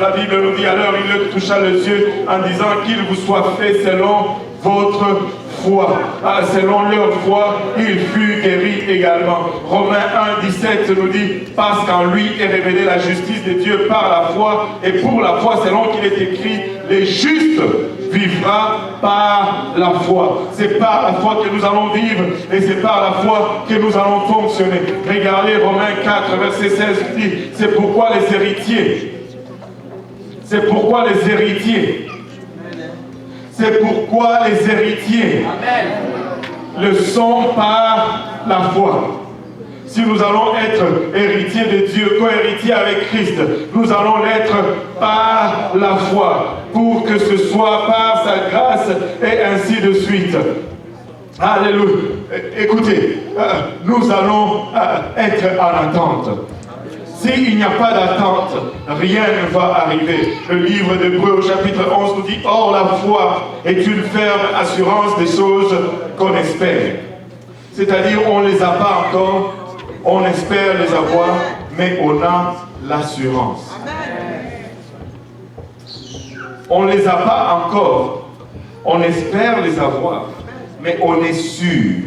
La Bible nous dit alors, il le toucha les yeux en disant qu'il vous soit fait selon votre foi. Selon leur foi, il fut guéri également. Romains 1, 17 nous dit, parce qu'en lui est révélée la justice de Dieu par la foi, et pour la foi, selon qu'il est écrit, les justes vivra par la foi. C'est par la foi que nous allons vivre et c'est par la foi que nous allons fonctionner. Regardez Romains 4, verset 16 dit, c'est pourquoi les héritiers, c'est pourquoi les héritiers, c'est pourquoi les héritiers le sont par la foi. Si nous allons être héritiers de Dieu, co-héritiers avec Christ, nous allons l'être par la foi, pour que ce soit par sa grâce et ainsi de suite. Alléluia. Écoutez, nous allons être en attente. S'il n'y a pas d'attente, rien ne va arriver. Le livre d'Hébreux au chapitre 11 nous dit, or la foi est une ferme assurance des choses qu'on espère. C'est-à-dire, on ne les a pas encore, on espère les avoir, mais on a l'assurance. On ne les a pas encore, on espère les avoir, mais on est sûr.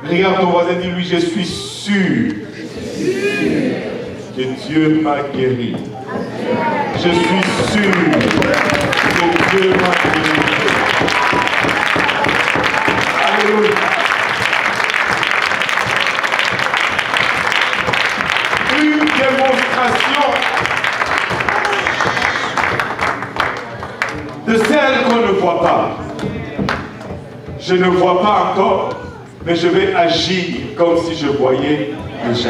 Regarde ton voisin, dis-lui, je suis sûr que Dieu m'a guéri. Je suis sûr que Dieu m'a guéri. Alléluia. Une démonstration de celle qu'on ne voit pas. Je ne vois pas encore, mais je vais agir comme si je voyais déjà.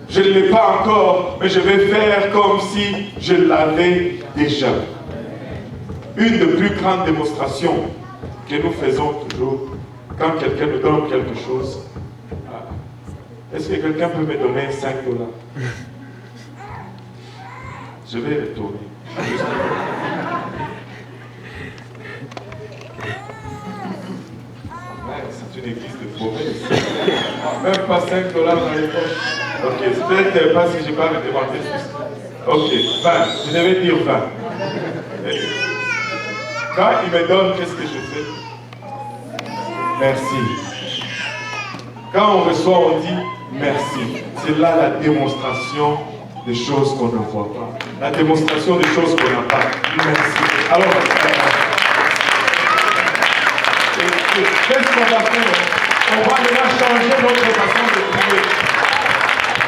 Je ne l'ai pas encore, mais je vais faire comme si je l'avais déjà. Une des plus grandes démonstrations que nous faisons toujours, quand quelqu'un nous donne quelque chose, est-ce que quelqu'un peut me donner 5 $? Je vais retourner. C'est une église de promesses. Même pas 5 $ dans les poches. Ok, peut-être pas si je n'ai pas demandé. Ok, 20. Je devais dire 20. Quand il me donne, qu'est-ce que je fais? Merci. Quand on reçoit, on dit merci. C'est là la démonstration des choses qu'on ne voit pas. La démonstration des choses qu'on n'a pas. Merci. Alors, qu'est-ce qu'on va faire? On va déjà changer notre façon de prier.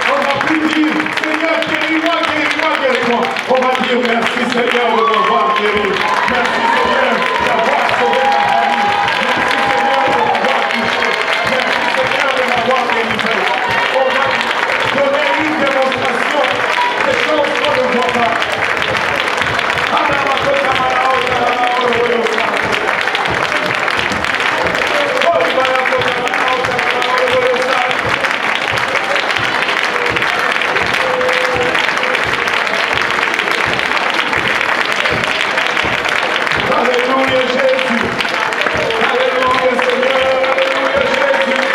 On ne va plus dire, Seigneur, guéris-moi, guéris-moi, guéris-moi. On va dire, merci Seigneur de m'avoir guéri. Merci Seigneur d'avoir sauvé ma famille. Merci Seigneur de m'avoir touché. Merci Seigneur de m'avoir délivré. On va donner une démonstration des choses qu'on ne voit pas. Alléluia Jésus. Alléluia Seigneur. Alléluia Jésus.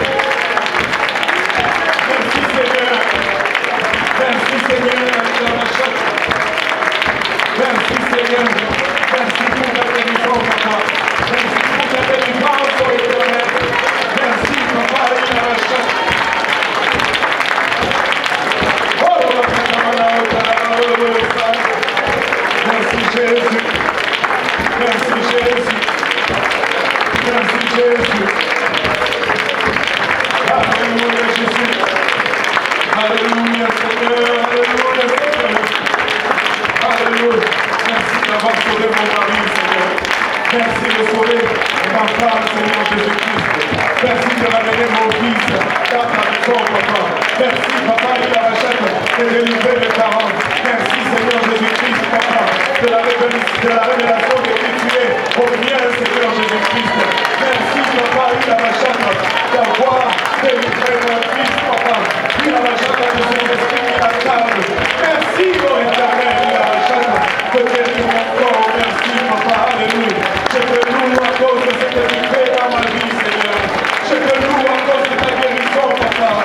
Merci Seigneur. Merci Seigneur. Merci Seigneur. Merci pour ta délivrance, papa. Merci pour ta délivrance, oh Éternel. Merci, papa, et la rachat. Merci Jésus. Merci Jésus. Merci Jésus. Alléluia Jésus. Alléluia Seigneur. Alléluia Seigneur. Alléluia. Merci d'avoir sauvé mon mari, Seigneur. Merci de sauver ma femme, Seigneur Jésus-Christ. Merci de ramener mon fils dans ta maison, papa. Merci, papa, de la rachète, de délivrer mes parents. Merci, Seigneur Jésus-Christ, papa, de la révélation de qui tu es au bien, Seigneur Jésus-Christ. Merci, papa, de la rachète, d'avoir délivré mon fils, papa. De la rachète de son esprit inattable. Merci, mon éternel, de la rachète, de guérir mon corps. Merci, papa, alléluia. Je te loue à cause de cette délivrée dans ma vie, Seigneur. Je te loue à cause de ta guérison, papa.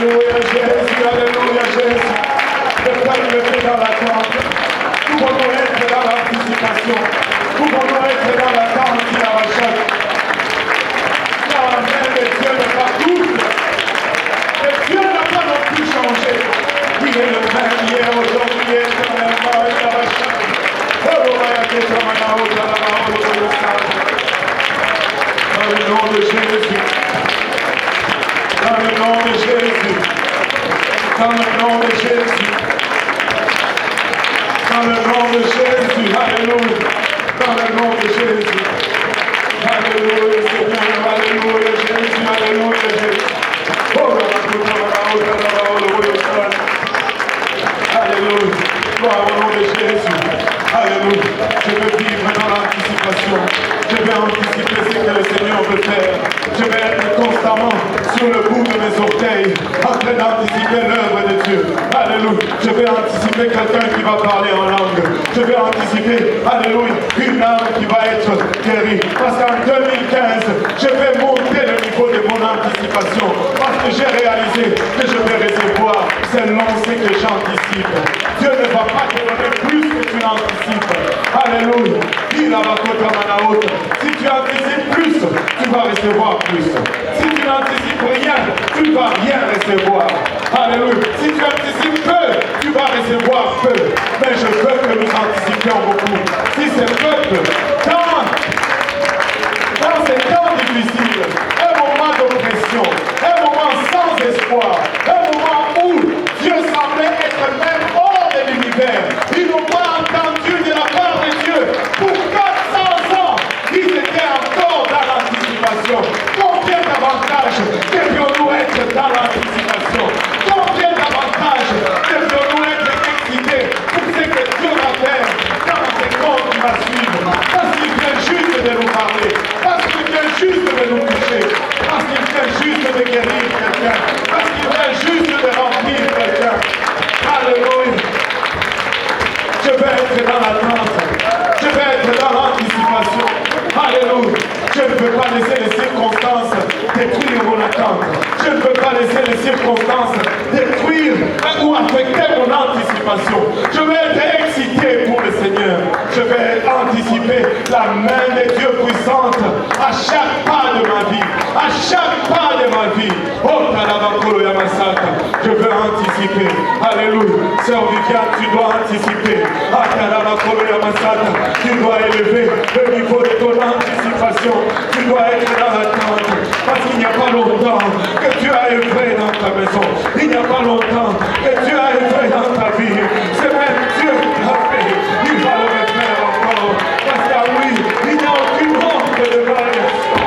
Alléluia Jésus. Le peuple est dans l'attente. Pouvons-nous être dans l'anticipation. Pouvons-nous être dans l'attente qui la rachète. Car la main de Dieu n'est pas double. Et Dieu n'a pas non plus changé. Il est le même hier, aujourd'hui, éternellement, il la rachète. Dans le nom de Jésus. Dans le nom de Jésus. Dans le nom de Jésus. Dans le nom de Jésus. Alléluia. Dans le nom de Jésus. Alléluia Seigneur. Alléluia Jésus. Alléluia Jésus. Alléluia. Gloire au nom de Jésus. Alléluia. Je veux vivre dans l'anticipation. Je vais anticiper ce que le Seigneur veut faire. Je vais être constamment sur le bout de mes orteils, en train d'anticiper l'œuvre de Dieu. Alléluia. Je vais anticiper quelqu'un qui va parler en langue. Je vais anticiper, alléluia, une âme qui va être guérie. Parce qu'en 2015, je vais monter le niveau de mon anticipation. Parce que j'ai réalisé que je vais recevoir selon ce que j'anticipe. Dieu ne va pas te donner plus que tu anticipes. Alléluia. Si tu anticipes plus, tu vas recevoir plus. Si tu n'anticipes rien, tu ne vas rien recevoir. Alléluia. Si tu anticipes peu, tu vas recevoir peu. Mais je veux que nous anticipions beaucoup. Si ce peuple, dans ces temps difficiles, un moment d'oppression, un moment sans espoir, un moment où Dieu semblait être même hors de l'univers, ils n'ont pas entendu de la part de Dieu pour 400 ans. Ils étaient encore dans l'anticipation. Combien d'avantages devions-nous être dans l'anticipation? Combien d'avantages devions-nous être excités pour ce que Dieu va faire dans ces comptes qui va suivre? Parce qu'il vient juste de nous parler. Parce qu'il vient juste de nous toucher. Parce qu'il vient juste de guérir quelqu'un. Parce qu'il vient juste de remplir quelqu'un. Alléluia. Je vais être dans l'attente. Je vais être dans l'anticipation. Alléluia. Je ne veux pas laisser les circonstances détruire mon attente. Je ne veux pas laisser les circonstances détruire ou affecter mon anticipation. Je vais être excité pour le Seigneur. Je vais anticiper la main de Dieu puissante à chaque pas de ma vie. À chaque pas de ma vie. Oh, Talabakolo Yamasata. Je veux anticiper. Alléluia. Sœur Viviane, tu dois anticiper. Ah, Talabakolo Yamasata. Tu dois élever le niveau de ton anticipation. Tu dois être dans l'attente. Parce qu'il n'y a pas longtemps que tu as œuvré dans ta maison. Il n'y a pas longtemps que tu as œuvré dans ta vie. C'est même Dieu qui l'a fait. Il va le refaire encore. Parce que oui, il n'y a aucune honte de variation.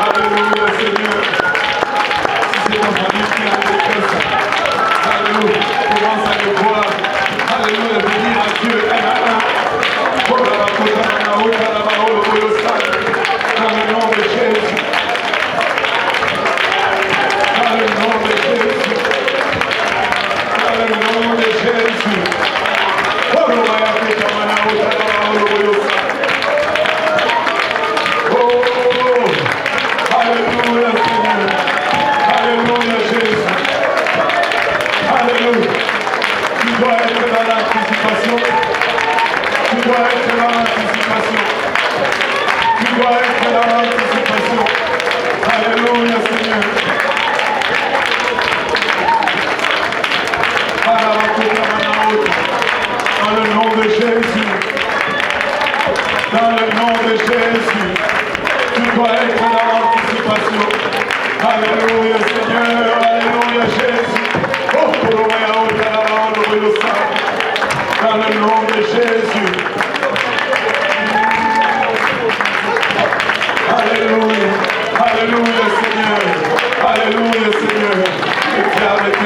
Alléluia, Seigneur. Si c'est ton famille qui a des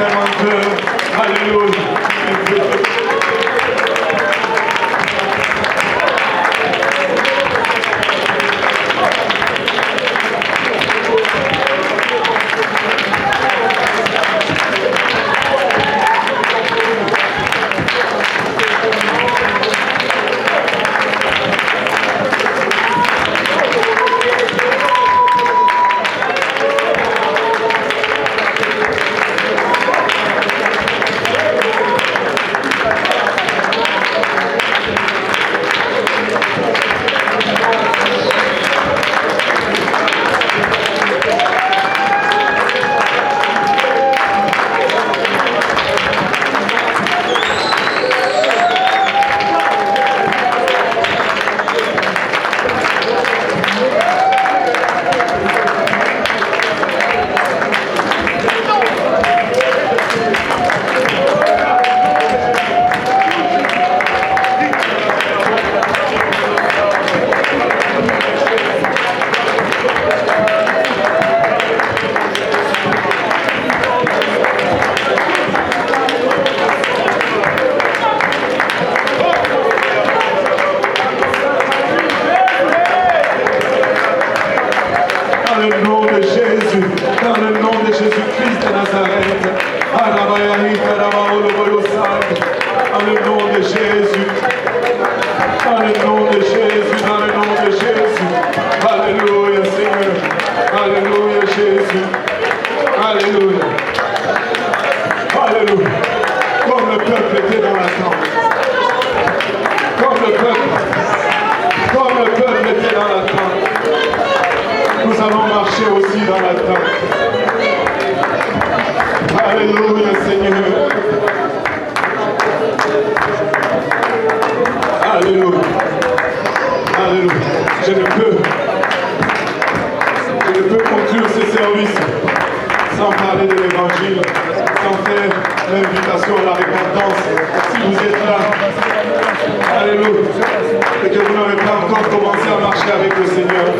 t'aime encore. Alléluia. Et que vous n'avez pas encore commencé à marcher avec le Seigneur,